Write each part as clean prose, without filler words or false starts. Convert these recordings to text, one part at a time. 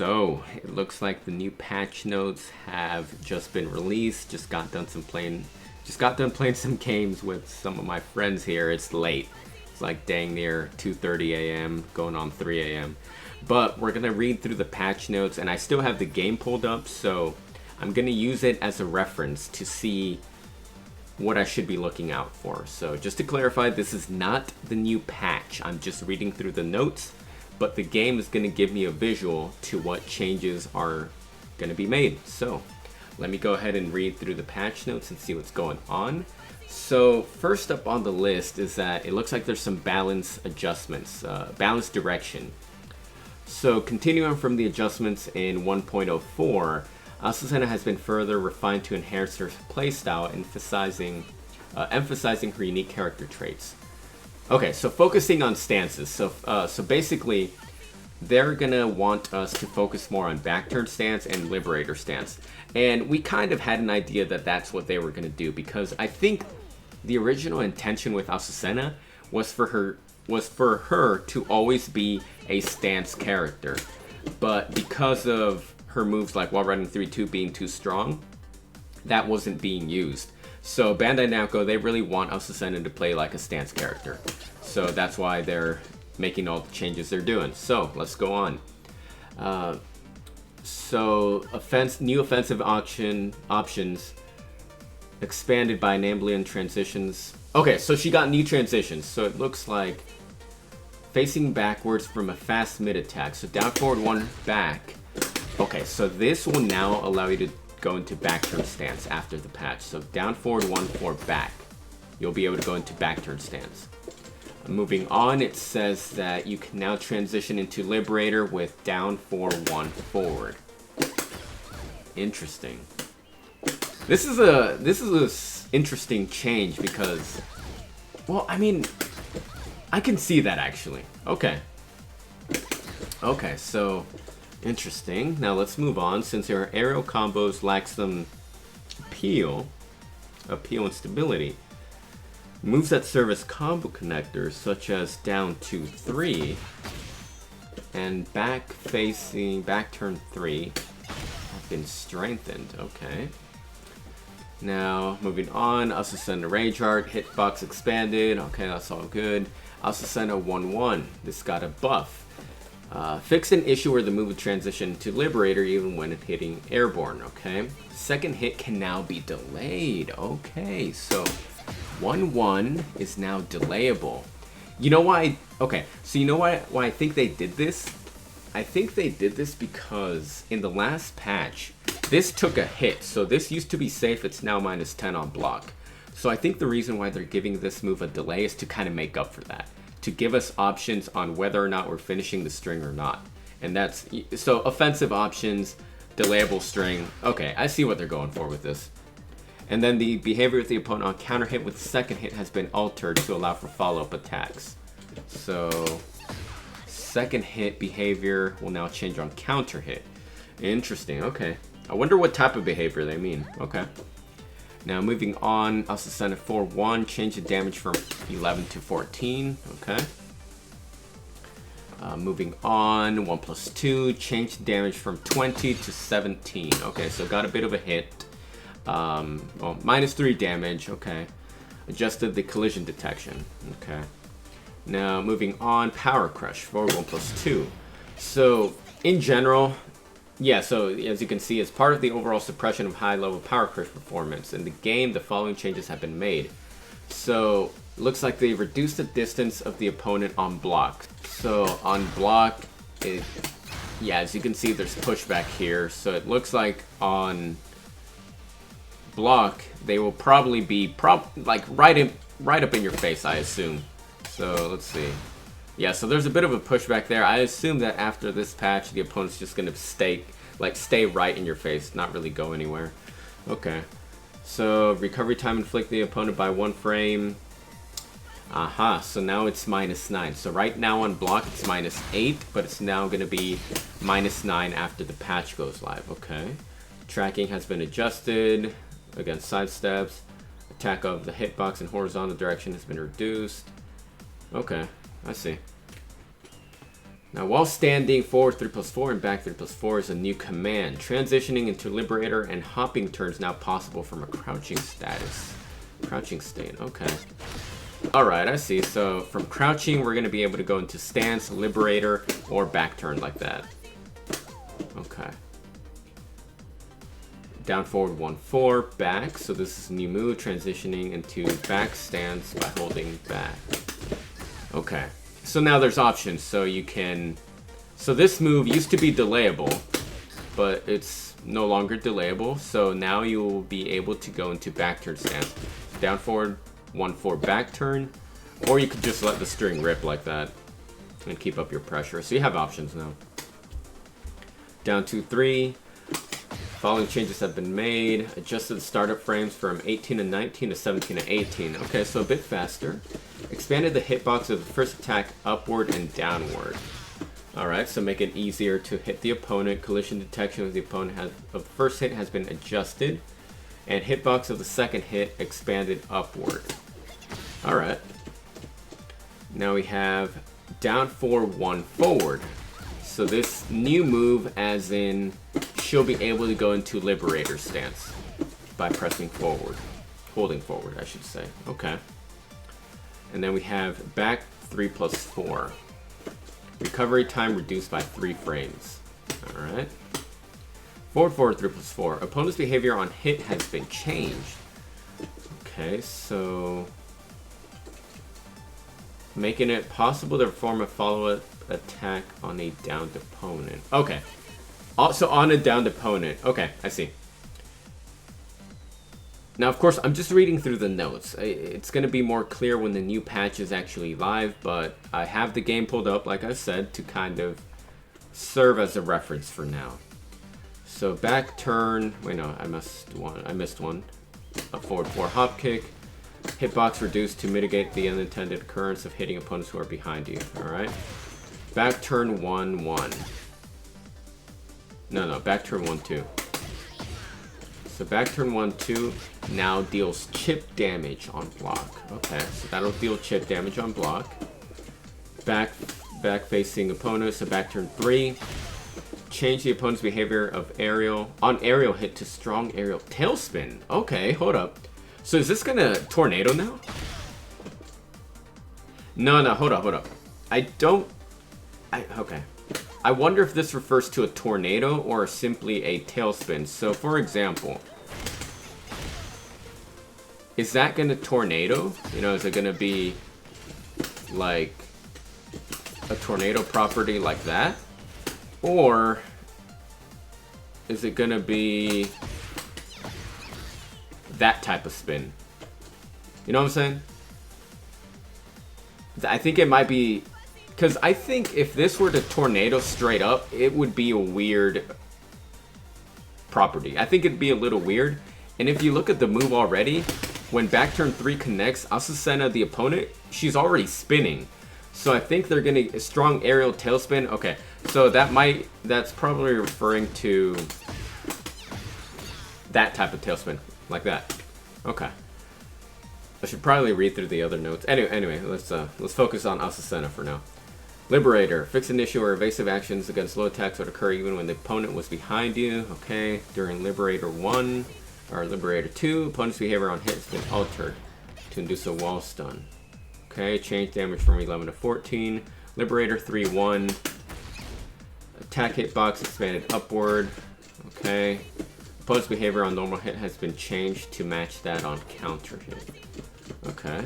So it looks like the new patch notes have just been released. Just got done playing some games with some of my friends here. It's late. It's like dang near 2:30 a.m. going on 3 a.m. But we're gonna read through the patch notes, and I still have the game pulled up, so I'm gonna use it as a reference to see what I should be looking out for. So just to clarify, this is not the new patch. I'm just reading through the notes, but the game is going to give me a visual to what changes are going to be made. So let me go ahead and read through the patch notes and see what's going on. So first up on the list is that it looks like there's some balance adjustments, balance direction. So continuing from the adjustments in 1.04, Azucena has been further refined to enhance her playstyle, emphasizing her unique character traits. Okay, so focusing on stances. So basically, they're gonna want us to focus more on back-turn stance and liberator stance. And we kind of had an idea that that's what they were gonna do, because I think the original intention with Azucena was for her to always be a stance character. But because of her moves like wall riding 3-2 being too strong, that wasn't being used. So Bandai Namco, they really want Azucena to play like a stance character. So that's why they're making all the changes they're doing. So let's go on. New offensive options expanded by enabling transitions. Okay, so she got new transitions. So it looks like facing backwards from a fast mid attack. So down, forward, one, back. Okay, so this will now allow you to go into back turn stance after the patch. So down, forward, 1, 4, back. You'll be able to go into back turn stance. Moving on, it says that you can now transition into Liberator with down, 4, 1, forward. Interesting. This is a interesting change because, well, I mean, I can see that actually. Okay, so interesting. Now let's move on. Since our aerial combos lack some appeal and stability, moves that serve as combo connectors, such as down 2, 3, and back turn 3, have been strengthened. Okay. Now moving on, Azucena Rage Art, hitbox expanded. Okay, that's all good. Azucena 1-1. This got a buff. Fixed an issue where the move would transition to Liberator even when hitting airborne, okay? Second hit can now be delayed. Okay, so 1-1 is now delayable. You know why? Okay, so you know why I think they did this? I think they did this because in the last patch, this took a hit. So this used to be safe, it's now -10 on block. So I think the reason why they're giving this move a delay is to kind of make up for that. To give us options on whether or not we're finishing the string or not. And that's, so offensive options, delayable string. Okay, I see what they're going for with this. And then the behavior of the opponent on counter hit with the second hit has been altered to allow for follow-up attacks. So second hit behavior will now change on counter hit. Interesting, okay. I wonder what type of behavior they mean. Okay. Now moving on, Azucena 4-1, change the damage from 11 to 14, okay. Moving on, 1+2, change the damage from 20 to 17, okay, so got a bit of a hit. Well, -3 damage, okay. Adjusted the collision detection, okay. Now moving on, Power Crush for 1+2. So in general, yeah, so as you can see, as part of the overall suppression of high-level Power Crush performance in the game, the following changes have been made. So it looks like they reduced the distance of the opponent on block. So on block, yeah, as you can see, there's pushback here. So it looks like on block, they will probably be like right up in your face, I assume. So let's see. Yeah, so there's a bit of a pushback there. I assume that after this patch, the opponent's just gonna stay right in your face, not really go anywhere. Okay. So recovery time inflict the opponent by 1 frame. Aha, so now it's -9. So right now on block it's -8, but it's now gonna be -9 after the patch goes live. Okay. Tracking has been adjusted. Against sidesteps. Attack of the hitbox in horizontal direction has been reduced. Okay. I see. Now, while standing, forward 3+4 and back 3+4 is a new command. Transitioning into Liberator and hopping turns now possible from a crouching status. Crouching state, okay. Alright, I see. So, from crouching, we're going to be able to go into stance, Liberator, or back turn like that. Okay. Down, forward, 1-4, back. So this is a new move, transitioning into back stance by holding back. Okay. So now there's options, so you can... So this move used to be delayable, but it's no longer delayable. So now you will be able to go into back turn stance. Down forward, 1-4 back turn, or you could just let the string rip like that and keep up your pressure. So you have options now. Down 2-3. Following changes have been made. Adjusted the startup frames from 18 and 19 to 17 and 18. Okay, so a bit faster. Expanded the hitbox of the first attack upward and downward. Alright, so make it easier to hit the opponent. Collision detection of the opponent of the first hit has been adjusted. And hitbox of the second hit expanded upward. Alright. Now we have down 4-1 forward. So this new move, as in, she'll be able to go into Liberator stance by pressing forward. Holding forward, I should say. Okay. And then we have back 3+4. Recovery time reduced by 3 frames. Alright. Forward 3+4. Opponent's behavior on hit has been changed. Okay, so... making it possible to perform a follow-up attack on a downed opponent. Okay. Also on a downed opponent. Okay, I see. Now, of course, I'm just reading through the notes. It's going to be more clear when the new patch is actually live, but I have the game pulled up, like I said, to kind of serve as a reference for now. So back turn... Wait, no, I missed one. A forward 4 hop kick. Hitbox reduced to mitigate the unintended occurrence of hitting opponents who are behind you. Alright. Back turn 1-1. No, back turn 1-2. So back turn 1-2 now deals chip damage on block. Okay, so that'll deal chip damage on block. Back facing opponent, so back turn 3. Change the opponent's behavior of aerial hit to strong aerial tailspin. Okay, hold up. So is this gonna tornado now? No, hold up. Okay. I wonder if this refers to a tornado or simply a tailspin. So, for example, is that gonna tornado? You know, is it gonna be like a tornado property like that? Or is it gonna be that type of spin? You know what I'm saying? I think it might be... Because I think if this were to tornado straight up, it would be a weird property. I think it'd be a little weird. And if you look at the move already, when back turn 3 connects, Azucena, the opponent, she's already spinning. So I think they're going to... Strong aerial tailspin. Okay, so that's probably referring to that type of tailspin. Like that. Okay. I should probably read through the other notes. Anyway, let's focus on Azucena for now. Liberator. Fix an issue or evasive actions against low attacks would occur even when the opponent was behind you. Okay. During Liberator 1 or Liberator 2, opponent's behavior on hit has been altered to induce a wall stun. Okay. Change damage from 11 to 14. Liberator 3-1. Attack hitbox expanded upward. Okay. Opponent's behavior on normal hit has been changed to match that on counter hit. Okay.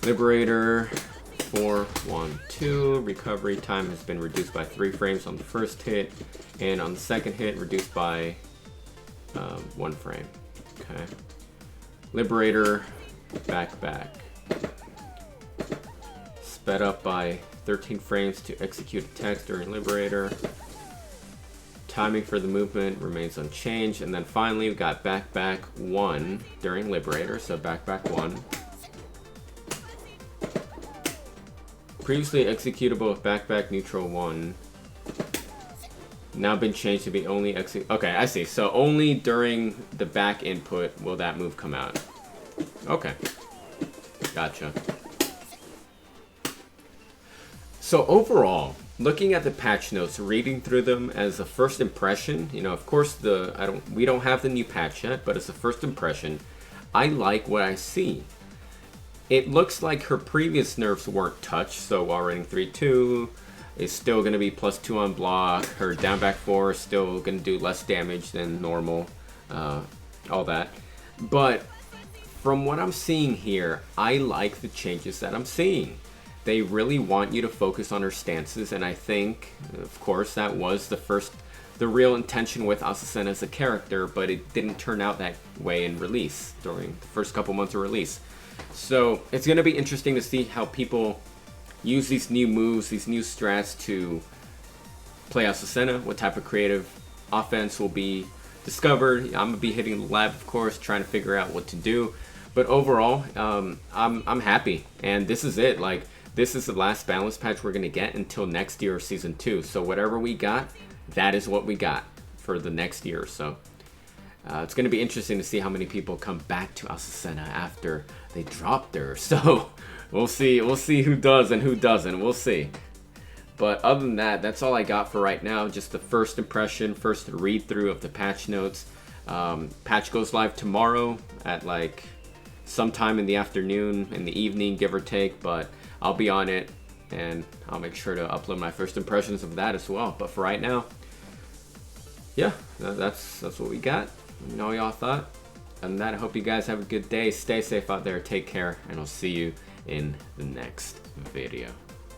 Liberator 4-1-2. Recovery time has been reduced by 3 frames on the first hit, and on the second hit, reduced by 1 frame. Okay. Liberator back. Sped up by 13 frames to execute attacks during Liberator. Timing for the movement remains unchanged. And then finally, we got back 1 during Liberator. So back 1. Previously executable with back neutral 1. Now been changed to be only Okay, I see. So only during the back input will that move come out. Okay. Gotcha. So overall, looking at the patch notes, reading through them as a first impression, you know, of course we don't have the new patch yet, but as a first impression, I like what I see. It looks like her previous nerfs weren't touched, so while rating 3-2 is still going to be +2 on block, her down back 4 is still going to do less damage than normal, all that. But from what I'm seeing here, I like the changes that I'm seeing. They really want you to focus on her stances, and I think, of course, that was the real intention with Azucena as a character, but it didn't turn out that way in release, during the first couple months of release. So it's going to be interesting to see how people use these new moves, these new strats to play Azucena, what type of creative offense will be discovered. I'm going to be hitting the lab, of course, trying to figure out what to do. But overall, I'm happy, and this is it. Like, this is the last balance patch we're going to get until next year, Season 2. So whatever we got, that is what we got for the next year. So it's going to be interesting to see how many people come back to Azucena after they dropped her. So we'll see who does and who doesn't. We'll see. But other than that, that's all I got for right now. Just the first impression, first read through of the patch notes. Patch goes live tomorrow at like sometime in the afternoon, in the evening, give or take. But I'll be on it, and I'll make sure to upload my first impressions of that as well. But for right now, yeah, that's what we got. Let me know what y'all thought. Other than that, I hope you guys have a good day. Stay safe out there. Take care, and I'll see you in the next video.